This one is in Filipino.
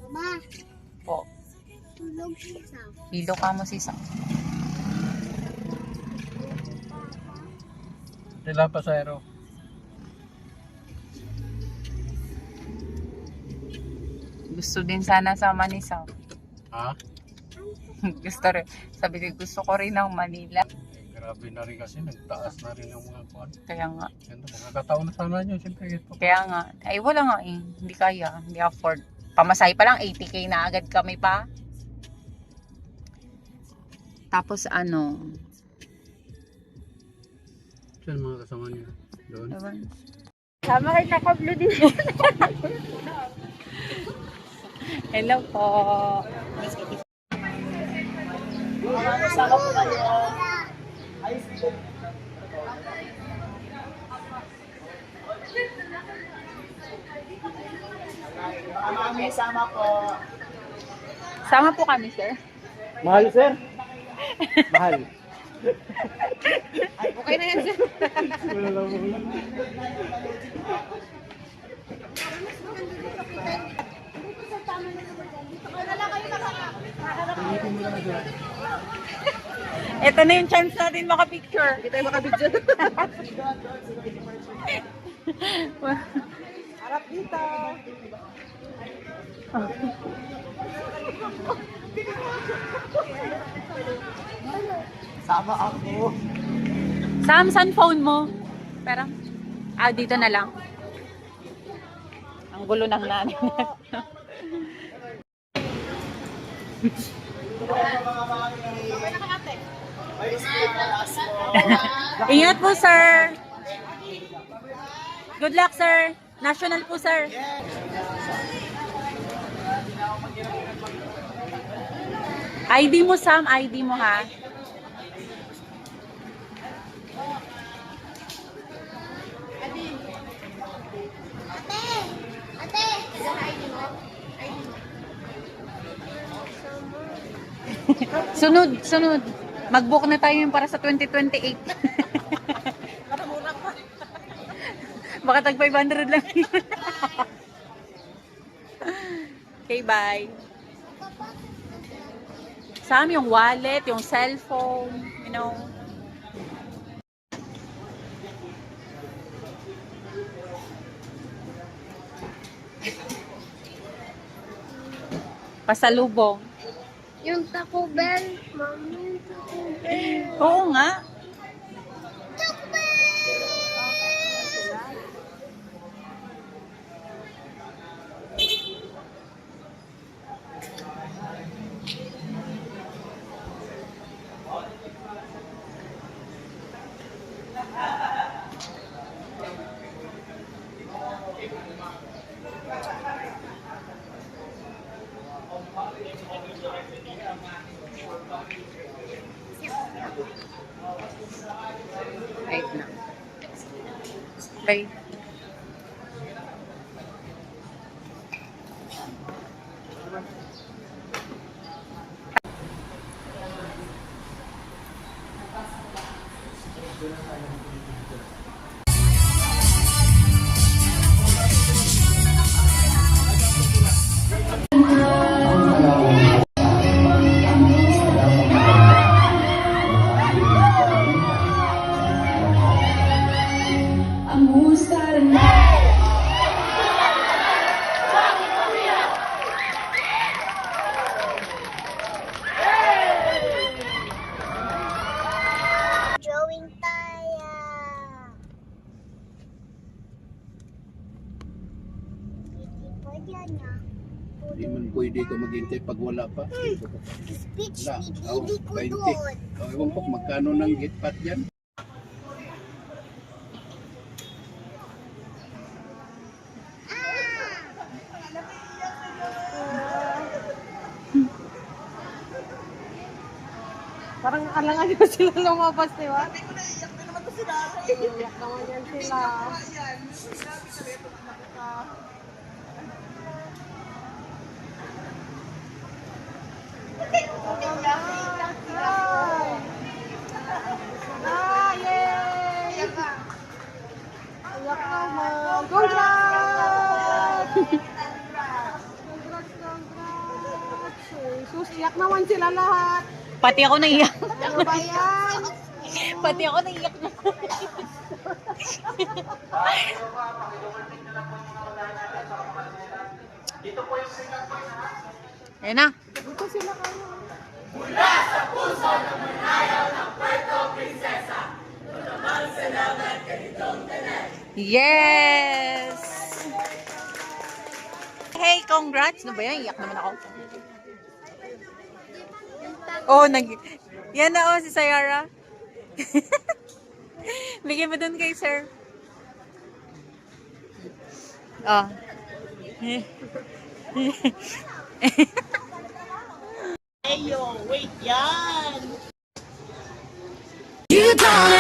Mama, Po. tulog siya. Hilo ka mo si Sam. Ilang pasahero? Gusto din sana sama ni Sam. Ha? Gusto rin. Sabi ko, gusto ko rin ng Manila. Grabe na rin kasi, nagtaas na rin yung mga kuwan. Kaya nga. Ganito, magkakataon na sana nyo, siyempre ito. Kaya nga. Ay, wala nga eh. Hindi kaya. Hindi afford. Pamasahe pa lang, 80K na agad kami pa. Tapos ano, Saan mga kasama nyo? Doon? ewan. Sama kayo nakablo din. Hello po. Sama po kayo. May sama po. Sama po kami, sir. Mahal, sir? Mahal. Okay na yan, sir. Ito na yung chance natin makapicture. Hindi tayo makabidyo. Harap dito. Sama ako. Sam, saan phone mo? Pero, dito na lang. Ang gulo ng nanay. Ingat po, sir. Good luck, sir. National po, sir. ID mo, Sam. ID mo, ha? Ate! Sunod, sunod. Mag-book na tayo yung para sa 2028. Baka tag 500 lang. Okay, bye. Sam, yung wallet, yung cellphone, you know. Pasalubong. Yung Taco Bell, mami, yung Taco Bell. Oo nga. Taco Bell! Wait na. Bye. Drawing tayo. Pwede na. Hindi man pwede ka maghintay pag wala pa. Speech Wala. ni Oh, Bibi ko 20. doon. Ewan ko magkano ng gitpat yan. Parang alangan nyo sila lumabas, di ba? Iyak naman to sila. Iyak naman yan sila. Yay! Iyak naman. Congrats! Sus, iyak naman sila lahat. Pati ako naiyak. Ano ba yan? Pati ako naiyak na. Ayan na. Dito sila kayo. Yes! Hey, congrats! Ano ba yan? Iyak naman ako. Oh, yan na oh, si Sayara. Bigyan mo dun kay sir. Oh. Ayo, wait yan! You don't